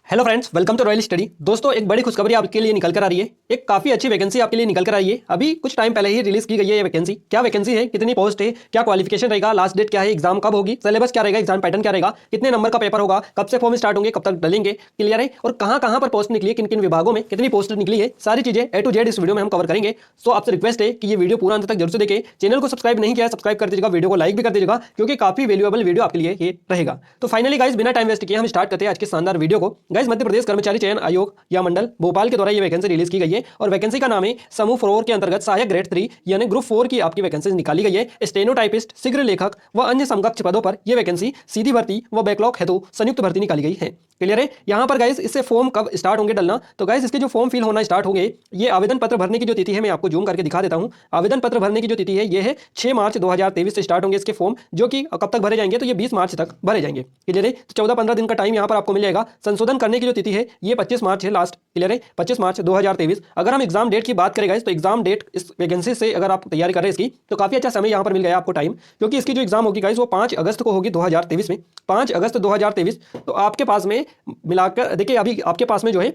Hello friends, welcome to Royal Study. दोस्तों, एक बड़ी खुशखबरी आपके लिए निकल कर आ रही है। एक काफी अच्छी वैकेंसी आपके लिए निकल कर आई है। अभी कुछ टाइम पहले ही रिलीज की गई है ये वैकेंसी। क्या वैकेंसी है, कितनी पोस्ट है, क्या क्वालिफिकेशन रहेगा, लास्ट डेट क्या है, एग्जाम कब होगी, सिलेबस क्या रहेगा, एग्जाम पैटर्न क्या रहेगा, कितने नंबर का पेपर होगा, कब से फॉर्म स्टार्ट होंगे, कब तक डलेंगे, क्लियर है, और कहां कहां पर पोस्ट निकली है, किन किन विभागों में कितनी पोस्ट निकली है, सारी चीजें ए टू जेड इस वीडियो में हम कवर करेंगे। सो आपसे रिक्वेस्ट है कि ये वीडियो पूरा अंत तक जरूर से देखें। चैनल को सब्सक्राइब नहीं किया है, सब्सक्राइब कर दीजिएगा, वीडियो को लाइक भी कर दीजिएगा, क्योंकि काफी वैल्यूएबल वीडियो आपके लिए ये रहेगा। तो फाइनली गाइस, बिना टाइम वेस्ट किए हम स्टार्ट करते हैं आज के शानदार वीडियो को। गाइस, मध्य प्रदेश कर्मचारी चयन आयोग या मंडल भोपाल के द्वारा ये वैकेंसी रिलीज की गई है और वैकेंसी का नाम है समूह 4 के अंतर्गत सहायक ग्रेड 3 यानी ग्रुप 4 की आपकी वैकेंसी निकाली गई है। स्टेनोटाइपिस्ट, शीघ्र लेखक व अन्य समकक्ष पदों पर यह वैकेंसी सीधी भर्ती व बैकलॉग हेतु संयुक्त भर्ती निकाली गई है। क्लियर है। यहाँ पर गाइस इससे फॉर्म कब स्टार्ट होंगे डलना, तो गाइस इसके जो फॉर्म फिल होना स्टार्ट होंगे, ये आवेदन पत्र भरने की जो तिथि है मैं आपको जूम करके दिखा देता हूँ। आवेदन पत्र भरने की जो तिथि है ये है 6 मार्च 2023 से स्टार्ट होंगे इसके फॉर्म, जो कि कब तक भरे जाएंगे, तो ये 20 मार्च तक भरे जाएंगे। क्लियर है। तो 14-15 दिन का टाइम यहाँ पर आपको मिल जाएगा। संशोधन करने की जो तिथि है ये 25 मार्च है लास्ट। क्लियर है, 25 मार्च 2023। अगर हम एग्जाम डेट की बात करें गाइस, तो एग्जाम डेट इस वैकेंसी से अगर आप तैयारी कर रहे हैं इसकी, तो काफी अच्छा समय यहाँ पर मिल गया आपको टाइम, क्योंकि इसकी जो एग्जाम होगी गाइस वो 5 अगस्त को होगी 2023 में। 5 अगस्त 2023। तो आपके पास में मिलाकर देखिए अभी आपके पास में जो है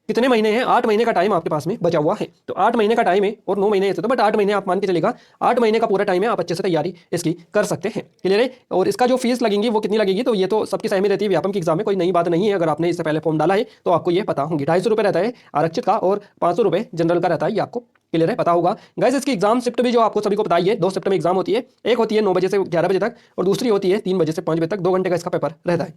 कितने महीने हैं, 8 महीने का टाइम आपके पास में बचा हुआ है। तो 8 महीने का टाइम है और 9 महीने ऐसे, तो बट 8 महीने आप मान के चलेगा, 8 महीने का पूरा टाइम है, आप अच्छे से तैयारी इसकी कर सकते हैं। क्लियर है। और इसका जो फीस लगेगी वो कितनी लगेगी, तो ये तो सबकी सहमति रहती है, व्यापम के एग्जाम में कोई नई बात नहीं है। अगर आपने इससे पहले फॉर्म डाला है तो आपको ये पता होंगी। 250 रुपये रहता है आरक्षित का और 500 रुपये जनरल का रहता है, ये आपको क्लियर है, पता होगा। गाइस इसकी एग्जाम शिफ्ट भी जो आपको सभी को पता ही है, 2 शिफ्ट में एग्जाम होती है। एक होती है 9 बजे से 11 बजे तक और दूसरी होती है 3 बजे से 5 बजे तक। 2 घंटे का इसका पेपर रहता है।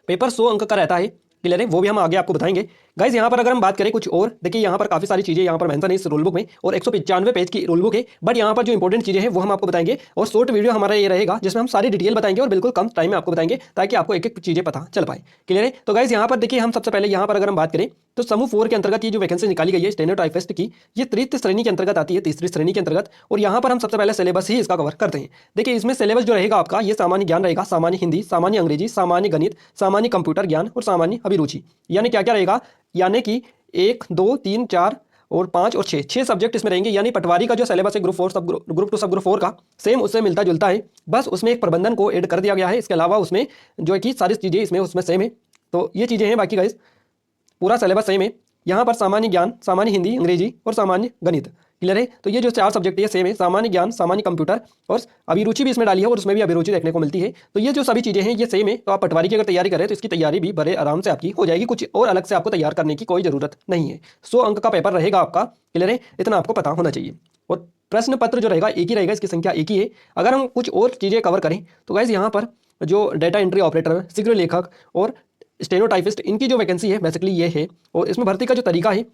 पेपर 100 अंक का रहता है। क्लियर है, वो भी हम आगे आपको बताएंगे। गाइस यहाँ पर अगर हम बात करें कुछ और, देखिए यहाँ पर काफी सारी चीजें यहाँ पर मेंशन है इस रूल बुक में और 195 पेज की रूल बुक है, बट यहाँ पर जो इंपॉर्टेंट चीजें हैं वो हम आपको बताएंगे और शॉर्ट वीडियो हमारा ये रहेगा जिसमें हम सारी डिटेल बताएंगे और बिल्कुल कम टाइम में आपको बताएंगे ताकि आपको एक एक चीजें पता चल पाए। क्लियर है। तो गाइस यहाँ पर देखिए हम सबसे पहले यहाँ पर अगर हम बात करें तो समूह 4 के अंतर्गत ये जो वैकेंसी निकाली गई है स्टेनोटाइपिस्ट की, ये तृतीय श्रेणी के अंतर्गत आती है, तीसरी श्रेणी के अंतर्गत। और यहाँ पर हम सबसे पहले सिलेबस ही इसका कवर करते हैं। देखिए इसमें सिलेबस जो रहेगा आपका, ये सामान्य ज्ञान रहेगा, सामान्य हिंदी, सामान्य अंग्रेजी, सामान्य गणित, सामान्य कंप्यूटर ज्ञान और सामान्य अभिरुचि। यानी क्या क्या रहेगा, यानी कि 1, 2, 3, 4 और 5 और 6 सब्जेक्ट इसमें रहेंगे। यानी पटवारी का जो सिलेबस है ग्रुप 2 सब ग्रुप 4 का सेम उससे मिलता जुलता है, बस उसमें एक प्रबंधन को ऐड कर दिया गया है। इसके अलावा उसमें जो है कि सारी चीज़ें उसमें सेम है। तो ये चीज़ें हैं, बाकी गाइस पूरा सिलेबस सेम है। यहाँ पर सामान्य ज्ञान, सामान्य हिंदी, अंग्रेजी और सामान्य गणित। क्लियर है। तो ये जो 4 सब्जेक्ट है सेम है, सामान्य ज्ञान, सामान्य कंप्यूटर और अभिरुचि भी इसमें डाली है और उसमें भी अभिरुचि देखने को मिलती है। तो ये जो सभी चीज़ें हैं ये सेम है। तो आप पटवारी की अगर तैयारी करें तो इसकी तैयारी भी बड़े आराम से आपकी हो जाएगी, कुछ और अलग से आपको तैयार करने की कोई ज़रूरत नहीं है। 100 अंक का पेपर रहेगा आपका। क्लियर है, इतना आपको पता होना चाहिए। और प्रश्न पत्र जो रहेगा एक ही रहेगा, इसकी संख्या एक ही है। अगर हम कुछ और चीज़ें कवर करें तो गाइस यहाँ पर जो डेटा एंट्री ऑपरेटर, शीघ्र लेखक और स्टेनोटाइपिस्ट, इनकी जो वैकेंसी है बेसिकली ये है। और इसमें भर्ती का जो तरीका है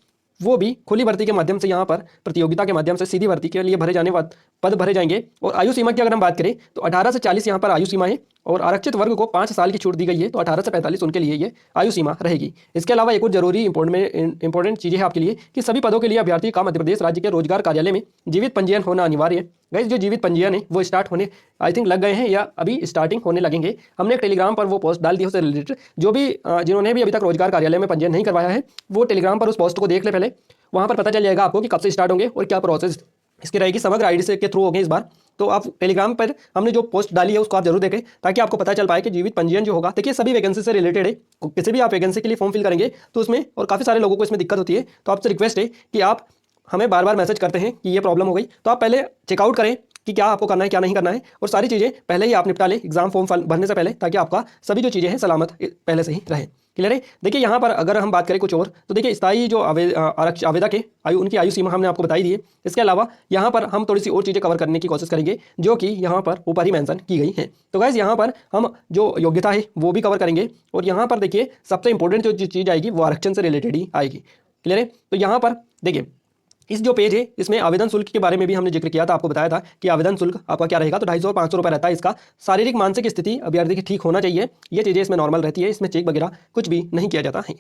वो भी खुली भर्ती के माध्यम से, यहाँ पर प्रतियोगिता के माध्यम से सीधी भर्ती के लिए भरे जाने पद भरे जाएंगे। और आयु सीमा की अगर हम बात करें तो 18 से 40 यहाँ पर आयु सीमा है और आरक्षित वर्ग को 5 साल की छूट दी गई है, तो 18 से 45 उनके लिए ये आयु सीमा रहेगी। इसके अलावा एक और जरूरी इंपॉर्टेंट चीज़ है आपके लिए कि सभी पदों के लिए अभ्यर्थी का मध्य प्रदेश राज्य के रोजगार कार्यालय में जीवित पंजीयन होना अनिवार्य है। गाइस जो जीवित पंजीयन है वो स्टार्ट होने आई थिंक लग गए हैं या अभी स्टार्टिंग होने लगेंगे। हमने एक टेलीग्राम पर वो पोस्ट डाल दी उससे रिलेटेड, जो भी जिन्होंने भी अभी तक रोजगार कार्यालय में पंजीयन नहीं करवाया है वो टेलीग्राम पर उस पोस्ट को देख ले पहले, वहाँ पर पता चल जाएगा आपको कि कब से स्टार्ट होंगे और क्या प्रोसेस इसकी रहेगी। समग्र आईडी से के थ्रू होंगे इस बार। तो आप टेलीग्राम पर हमने जो पोस्ट डाली है उसको आप जरूर देखें ताकि आपको पता चल पाए कि जीवित पंजीयन जो होगा, देखिए सभी वैकेंसी से रिलेटेड है। किसी भी आप वैकेंसी के लिए फॉर्म फिल करेंगे तो उसमें, और काफ़ी सारे लोगों को इसमें दिक्कत होती है, तो आपसे रिक्वेस्ट है कि आप हमें बार बार मैसेज करते हैं कि ये प्रॉब्लम हो गई, तो आप पहले चेकआउट करें कि क्या आपको करना है क्या नहीं करना है, और सारी चीज़ें पहले ही आप निपटा लें एग्जाम फॉर्म भरने से पहले, ताकि आपका सभी जो चीज़ें हैं सलामत पहले से ही रहे। क्लियर है। देखिए यहाँ पर अगर हम बात करें कुछ और, तो देखिए स्थायी जो आवेदक है उनकी आयु सीमा हमने आपको बताई दी है। इसके अलावा यहाँ पर हम थोड़ी सी और चीज़ें कवर करने की कोशिश करेंगे जो कि यहाँ पर ऊपर ही मेंशन की गई है। तो गाइस यहाँ पर हम जो योग्यता है वो भी कवर करेंगे और यहाँ पर देखिए सबसे इंपॉर्टेंट जो चीज़ आएगी वो आरक्षण से रिलेटेड ही आएगी। क्लियर है। तो यहाँ पर देखिए इस जो पेज है इसमें आवेदन शुल्क के बारे में भी हमने जिक्र किया था, आपको बताया था कि आवेदन शुल्क आपका क्या रहेगा, तो 250 और 500 रुपये रहता है इसका। शारीरिक मानसिक स्थिति अभ्यर्थी की ठीक होना चाहिए, ये चीज़ें इसमें नॉर्मल रहती है, इसमें चेक वगैरह कुछ भी नहीं किया जाता है।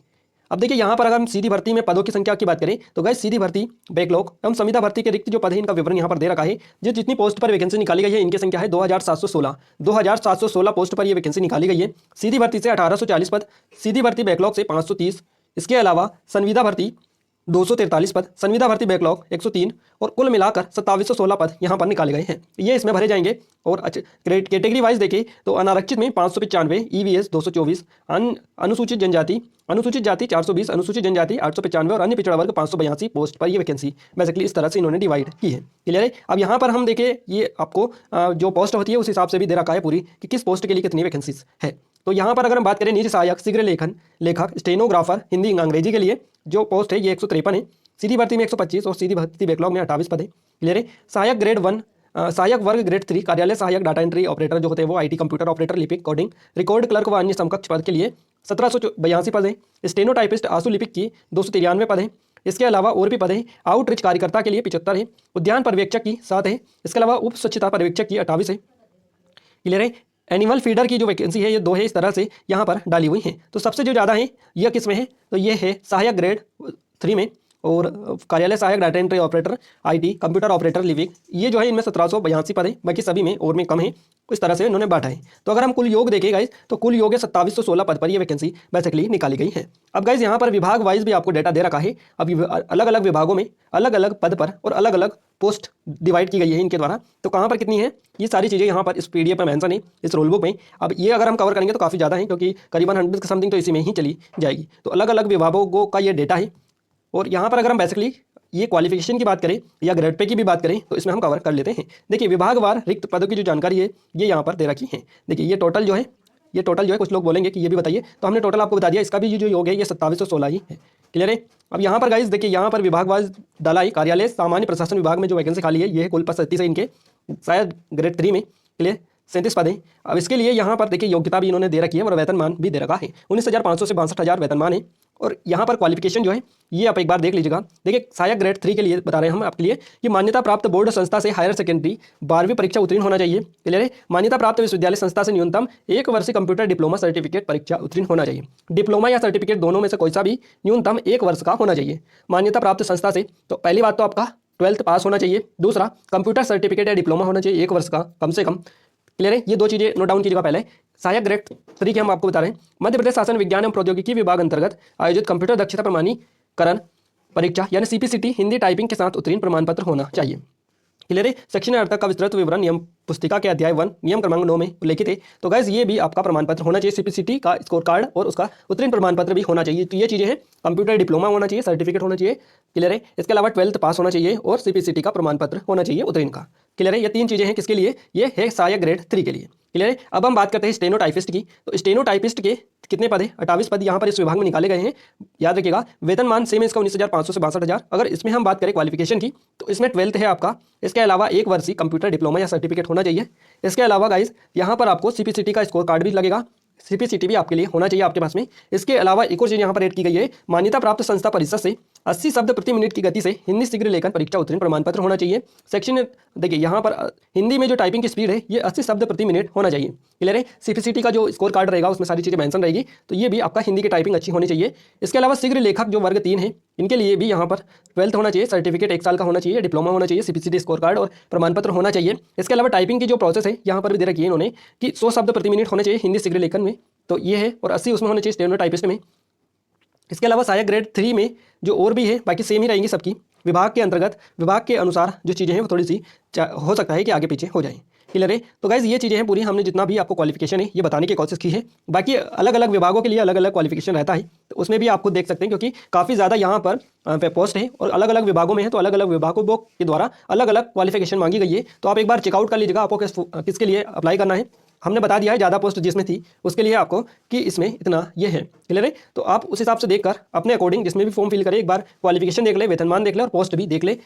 अब देखिए यहाँ पर अगर हम सीधी भर्ती में पदों की संख्या की बात करें तो गाइस सीधी भर्ती, बैकलॉग एवं संविदा भर्ती के रिक्त जो पद है इनका विवरण यहाँ पर दे रखा है। जो जितनी पोस्ट पर वैकेंसी निकाली गई है इनकी संख्या है 2716 पोस्ट पर ये वैकेंसी निकाली गई है। सीधी भर्ती से 1840 पद, सीधी भर्ती बैकलॉग से 530। इसके अलावा संविदा भर्ती 243 पद, संविदा भर्ती बैकलॉग 103 और कुल मिलाकर 2716 पद यहाँ पर निकाले गए हैं। ये इसमें भरे जाएंगे। और कैटेगरी वाइज देखें तो अनारक्षित में 595, ईवीएस 224, अनुसूचित जनजाति अनुसूचित जाति 420, अनुसूचित जनजाति 895 और अन्य पिछड़ा वर्ग 582 पोस्ट पर ये वैकेंसी बेसिकली इस तरह से इन्होंने डिवाइड की है। क्लियर है। अब यहाँ पर हम देखें ये आपको जो पोस्ट होती है उस हिसाब से भी दे रखा है पूरी कि किस पोस्ट के लिए कितनी वैकेंसीज है। तो यहाँ पर अगर हम बात करें निज सहायक, शीघ्र लेखन लेखक, स्टेनोग्राफर हिंदी अंग्रेजी के लिए जो पोस्ट है ये 153 है। सीधी भर्ती में 125 और सीधी भर्ती बैकलॉग में 28 पद है। क्लियर है। सहायक ग्रेड 1, सहायक वर्ग ग्रेड 3, कार्यालय सहायक, डाटा एंट्री ऑपरेटर जो होते हैं वो, आईटी कंप्यूटर ऑपरेटर, लिपिक, कोडिंग, रिकॉर्ड क्लर्क व अन्य समकक्ष पद के लिए 1782 पद है। स्टेनोटाइपिस्ट आंसू लिपिक की 293 पद है। इसके अलावा और भी पद है। आउटरीच कार्यकर्ता के लिए 75 है। उद्यान पर्यवेक्षक की 7 है। इसके अलावा उप स्वच्छता पर्यवेक्षक की 28 है। क्लियर है। एनिमल फीडर की जो वैकेंसी है ये 2 है, इस तरह से यहाँ पर डाली हुई है। तो सबसे जो ज़्यादा है यह किस में है तो ये है सहायक ग्रेड 3 में, और कार्यालय सहायक, data entry operator, IT computer operator, लिपिक, ये जो है इनमें 1782 पद है। बाकी सभी में और में कम है। इस तरह से इन्होंने बांटा है। तो अगर हम कुल योग देखें गाइज तो कुल योग है 2716 पद पर ये वैकेंसी बेसिकली निकाली गई है। अब गाइज यहाँ पर विभाग वाइज भी आपको डेटा दे रखा है। अब अलग अलग विभागों में अलग अलग पद पर और अलग अलग पोस्ट डिवाइड की गई है इनके द्वारा। तो कहाँ पर कितनी है ये सारी चीज़ें यहाँ पर इस पीडीएफ में मेंशन है, इस रोल बुक में। अब ये अगर हम कवर करेंगे तो काफ़ी ज़्यादा है, क्योंकि करीबन 100 के समथिंग तो इसी में ही चली जाएगी। तो अलग अलग विभागों का ये डेटा है। और यहाँ पर अगर हम बेसिकली ये क्वालिफिकेशन की बात करें या ग्रेड पे की भी बात करें तो इसमें हम कवर कर लेते हैं। देखिए विभागवार रिक्त पदों की जो जानकारी है ये यहाँ पर दे रखी है। देखिए ये टोटल जो है कुछ लोग बोलेंगे कि ये भी बताइए, तो हमने टोटल आपको बता दिया। इसका भी जो योग है ये 2716 ही है। क्लियर है। अब यहाँ पर गाइज देखिए यहाँ पर विभागवार डाला है। कार्यालय सामान्य प्रशासन विभाग में जो वैकेंसी खाली है ये है कुल 37 है इनके, शायद ग्रेड 3 में। क्लियर, 37 पद हैं। अब इसके लिए यहाँ पर देखिए योग्यता भी इन्होंने दे रखी है और वेतनमान भी दे रखा है। 19,500 से 62,000 वेतनमान है। और यहाँ पर क्वालिफिकेशन जो है ये आप एक बार देख लीजिएगा। देखिए सहायक ग्रेड 3 के लिए बता रहे हैं हम आपके लिए कि मान्यता प्राप्त बोर्ड संस्था से हायर सेकेंडरी 12वीं परीक्षा उत्तीर्ण होना चाहिए। क्लियर है। मान्यता प्राप्त विश्वविद्यालय संस्था से न्यूनतम 1 वर्षीय कंप्यूटर डिप्लोमा सर्टिफिकेट परीक्षा उत्तीर्ण होना चाहिए। डिप्लोमा या सर्टिफिकेट दोनों में से कोई सा भी न्यूनतम 1 वर्ष का होना चाहिए। मान्यता प्राप्त संस्था से तो पहली बात तो आपका 12th पास होना चाहिए। दूसरा कंप्यूटर सर्टिफिकेट या डिप्लोमा होना चाहिए 1 वर्ष का कम से कम। क्लियर है। ये 2 चीज़ें नोट डाउन कीजिएगा पहले। सहायक ग्रेड 3 के हम आपको बता रहे हैं मध्य प्रदेश शासन विज्ञान एवं प्रौद्योगिकी विभाग अंतर्गत आयोजित कंप्यूटर दक्षता प्रमाणीकरण परीक्षा यानी सीपीसीटी हिंदी टाइपिंग के साथ उत्तीर्ण प्रमाण पत्र होना चाहिए। क्लियर है। सेक्शन 8 का विस्तृत विवरण नियम पुस्तिका के अध्याय 1 नियम क्रमांक 9 में उल्लेखित है। तो गाइज ये भी आपका प्रमाण पत्र होना चाहिए। सीपीसीटी का स्कोर कार्ड और उसका उत्तीर्ण प्रमाण पत्र भी होना चाहिए। तो ये चीज़ें हैं। कंप्यूटर डिप्लोमा होना चाहिए, सर्टिफिकेट होना चाहिए। क्लियर है। इसके अलावा 12th पास होना चाहिए और सीपीसीटी का प्रमाण पत्र होना चाहिए उत्तीर्ण का। क्लियर है। ये 3 चीज़ें हैं किसके लिए, ये है सहायक ग्रेड 3 के लिए। क्लियर है। अब हम बात करते हैं स्टेनोटाइपिस्ट की। तो स्टेनोटाइपिस्ट के कितने पद है, 28 पद यहाँ पर इस विभाग में निकाले गए हैं। याद रखिएगा वेतनमान सेम है इसका 19,500 से 62,000। अगर इसमें हम बात करें क्वालिफिकेशन की तो इसमें 12th है आपका। इसके अलावा 1 वर्षीय कंप्यूटर डिप्लोमा या सर्टिफिकेट होना चाहिए। इसके अलावा गाइज यहाँ पर आपको सीपीसीटी का स्कोर कार्ड भी लगेगा। सीपीसीटी भी आपके लिए होना चाहिए आपके पास में। इसके अलावा एक और चीज़ यहाँ पर ऐड की गई है, मान्यता प्राप्त संस्था परिषद से 80 शब्द प्रति मिनट की गति से हिंदी शीघ्र लेखन परीक्षा उत्तीर्ण प्रमाण पत्र होना चाहिए। सेक्शन देखिए यहाँ पर हिंदी में जो टाइपिंग की स्पीड है ये 80 शब्द प्रति मिनट होना चाहिए। क्लियर है। सीपीसीटी का जो स्कोर कार्ड रहेगा उसमें सारी चीज़ें मेंशन रहेगी। तो ये भी आपका हिंदी की टाइपिंग अच्छी होनी चाहिए। इसके अलावा शीघ्र लेखक जो वर्ग 3 है इनके लिए भी यहाँ पर 12th होना चाहिए, सर्टिफिकेट 1 साल का होना चाहिए, डिप्लोमा होना चाहिए, सीपीसीटी स्कोर कार्ड और प्रमाण पत्र होना चाहिए। इसके अलावा टाइपिंग की जो प्रोसेस है यहाँ पर भी दे रखी है इन्होंने कि 100 शब्द प्रति मिनट होने चाहिए हिंदी शीघ्र लेखन में। तो ये है। और 80 उसमें होने चाहिए स्टेनोटाइपिस्ट में। इसके अलावा सहायक ग्रेड 3 में जो और भी है बाकी सेम ही रहेंगी सबकी। विभाग के अंतर्गत विभाग के अनुसार जो चीज़ें हैं वो थोड़ी सी हो सकता है कि आगे पीछे हो जाएं। क्लियर है। तो गाइज ये चीज़ें हैं पूरी, हमने जितना भी आपको क्वालिफिकेशन है ये बताने की कोशिश की है। बाकी अलग अलग विभागों के लिए अलग अलग क्वालिफिकेशन रहता है, तो उसमें भी आपको देख सकते हैं क्योंकि काफ़ी ज़्यादा यहाँ पर पोस्ट है और अलग अलग विभागों में है। तो अलग अलग विभागों के द्वारा अलग अलग क्वालिफिकेशन मांगी गई है। तो आप एक बार चेकआउट कर लीजिएगा आपको किसके लिए अप्लाई करना है। हमने बता दिया है ज़्यादा पोस्ट जिसमें थी उसके लिए आपको कि इसमें इतना ये है। क्लियर है। तो आप उस हिसाब से देखकर अपने अकॉर्डिंग जिसमें भी फॉर्म फिल करें, एक बार क्वालिफिकेशन देख ले, वेतनमान देख ले और पोस्ट भी देख ले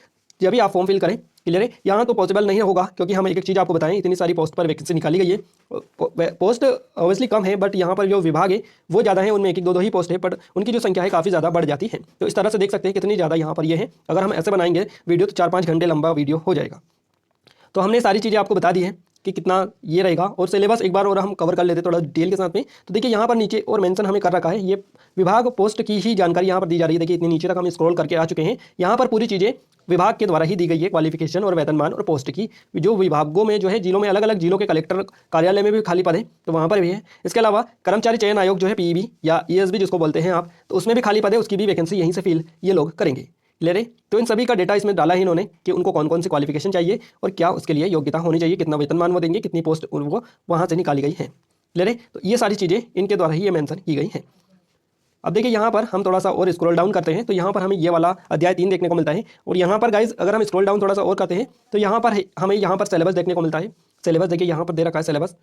जब भी आप फॉर्म फिल करें। क्लियर है। यहाँ तो पॉसिबल नहीं होगा क्योंकि हम एक एक चीज़ आपको बताएं, इतनी सारी पोस्ट पर वैकेंसी निकाली गई है। पोस्ट ऑब्वियसली कम है बट यहाँ पर जो विभाग है वो ज़्यादा है, उनमें 1-2 ही पोस्ट है बट उनकी जो संख्या है काफ़ी ज़्यादा बढ़ जाती है। तो इस तरह से देख सकते हैं कितनी ज़्यादा यहाँ पर ये है। अगर हम ऐसे बनाएंगे वीडियो तो 4-5 घंटे लंबा वीडियो हो जाएगा। तो हमने सारी चीज़ें आपको बता दी है। कि कितना ये रहेगा। और सिलेबस एक बार और हम कवर कर लेते थोड़ा डिटेल के साथ में। तो देखिए यहाँ पर नीचे और मेंशन हमें कर रखा है, ये विभाग पोस्ट की ही जानकारी यहाँ पर दी जा रही है। देखिए इतनी नीचे तक हम स्क्रॉल करके आ चुके हैं। यहाँ पर पूरी चीज़ें विभाग के द्वारा ही दी गई है, क्वालिफिकेशन और वेतनमान और पोस्ट की। जो विभागों में जो है जिलों में अलग अलग जिलों के कलेक्टर कार्यालय में भी खाली पद है, तो वहाँ पर भी है। इसके अलावा कर्मचारी चयन आयोग जो है पीईबी या ईएसबी जिसको बोलते हैं आप, तो उसमें भी खाली पद है, उसकी भी वैकेंसी यहीं से फिल ये लोग करेंगे। क्लियर है। तो इन सभी का डेटा इसमें डाला है इन्होंने कि उनको कौन कौन सी क्वालिफिकेशन चाहिए और क्या उसके लिए योग्यता होनी चाहिए, कितना वेतनमान वो देंगे, कितनी पोस्ट उनको वहाँ से निकाली गई है। क्लियर है। तो ये सारी चीज़ें इनके द्वारा ही ये मेंशन की गई हैं। अब देखिए यहाँ पर हम थोड़ा सा और स्क्रॉल डाउन करते हैं तो यहाँ पर हमें ये वाला अध्याय 3 देखने को मिलता है। और यहाँ पर गाइज अगर हम स्क्रॉल डाउन थोड़ा सा और करते हैं तो यहाँ पर हमें यहाँ पर सिलेबस देखने को मिलता है। सिलेबस देखिए यहाँ पर दे रखा है सिलेबस,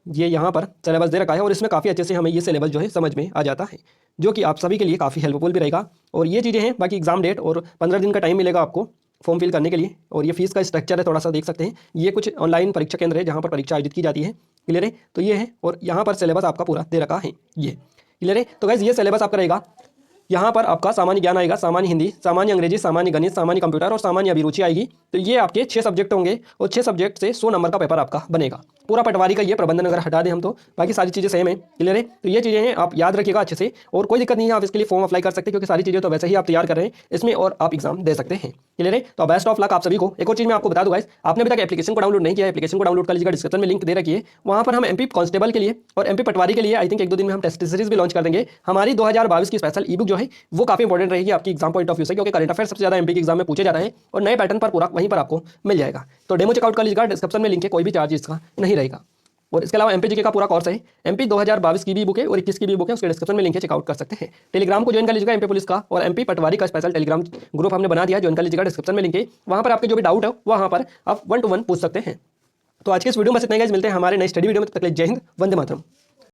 ये यहाँ पर सिलेबस दे रखा है और इसमें काफ़ी अच्छे से हमें ये सिलेबस जो है समझ में आ जाता है, जो कि आप सभी के लिए काफ़ी हेल्पफुल भी रहेगा। और ये चीज़ें हैं। बाकी एग्जाम डेट और 15 दिन का टाइम मिलेगा आपको फॉर्म फिल करने के लिए। और ये फीस का स्ट्रक्चर है, थोड़ा सा देख सकते हैं। ये कुछ ऑनलाइन परीक्षा केंद्र है जहाँ पर परीक्षा आयोजित की जाती है। क्लियर है। तो ये है और यहाँ पर सिलेबस आपका पूरा दे रखा है ये। क्लियर है। तो गाइस ये सिलेबस आपका रहेगा। यहाँ पर आपका सामान्य ज्ञान आएगा, सामान्य हिंदी, सामान्य अंग्रेजी, सामान्य गणित, सामान्य कंप्यूटर और सामान्य अभिरुचि आएगी। तो ये आपके 6 सब्जेक्ट होंगे और 6 सब्जेक्ट से 100 नंबर का पेपर आपका बनेगा। पूरा पटवारी का ये प्रबंधन अगर हटा दें हम तो बाकी सारी चीज़ें सेम है। क्लियर है। तो ये चीज़ें हैं, आप याद रखिएगा अच्छे से। और कोई दिक्कत नहीं है, आप इसके लिए फॉर्म अप्लाई कर सकते हैं क्योंकि सारी चीज़ें तो वैसे ही आप तैयार कर रहे हैं इसमें और आप एग्जाम दे सकते हैं। क्लियर है। तो बेस्ट ऑफ लक आप सभी को। एक और चीज़ मैं आपको बता दूँ गाइस, आपने अभी तक एप्लीकेशन को डाउनलोड नहीं किया, एप्लीकेशन को डाउनलोड कर लीजिएगा, डिस्क्रिप्शन में लिंक दे रखी है। वहाँ पर हम एमपी कांस्टेबल के लिए और एमपी पटवारी के लिए आई थिंक 1-2 दिन में हम टेस्ट सीरीज भी लॉन्च कर देंगे। हमारी 2022 की स्पेशल ई बुक जो है वो काफ़ी इंपॉर्टेंट रहेगी आपकी एग्जाम पॉइंट ऑफ व्यू से, क्योंकि करंट अफेयर सबसे ज़्यादा एमपी के एग्जाम में पूछे जाता है और नए पैटर्न पर पूरा वहीं पर आपको मिल जाएगा। तो डेमो चेकआउट कर लीजिएगा, डिस्क्रिप्शन में लिंक है, कोई भी चार्ज इसका नहीं रहेगा। और इसके अलावा एमपी जीके का पूरा कोर्स है, एमपी 2022 की भी बुक है और 21 की भी बुक है, उसके डिस्क्रिप्शन में लिंक है, चेकआउट कर सकते हैं। टेलीग्राम को ज्वाइन कर लीजिएगा एमपी पुलिस का, और एमपी पटवारी का स्पेशल टेलीग्राम ग्रुप हमने बना दिया, ज्वाइन कर लीजिएगा, डिस्क्रिप्शन में लिंक है। वहाँ पर आपके जो भी डाउट है वहाँ पर आप 1-to-1 पूछ सकते हैं। तो आज के इस वीडियो में बस इतना ही गाइस, मिलते हैं हमारे नए स्टडी वीडियो में। तब तक के लिए जय हिंद, वंदे मातरम।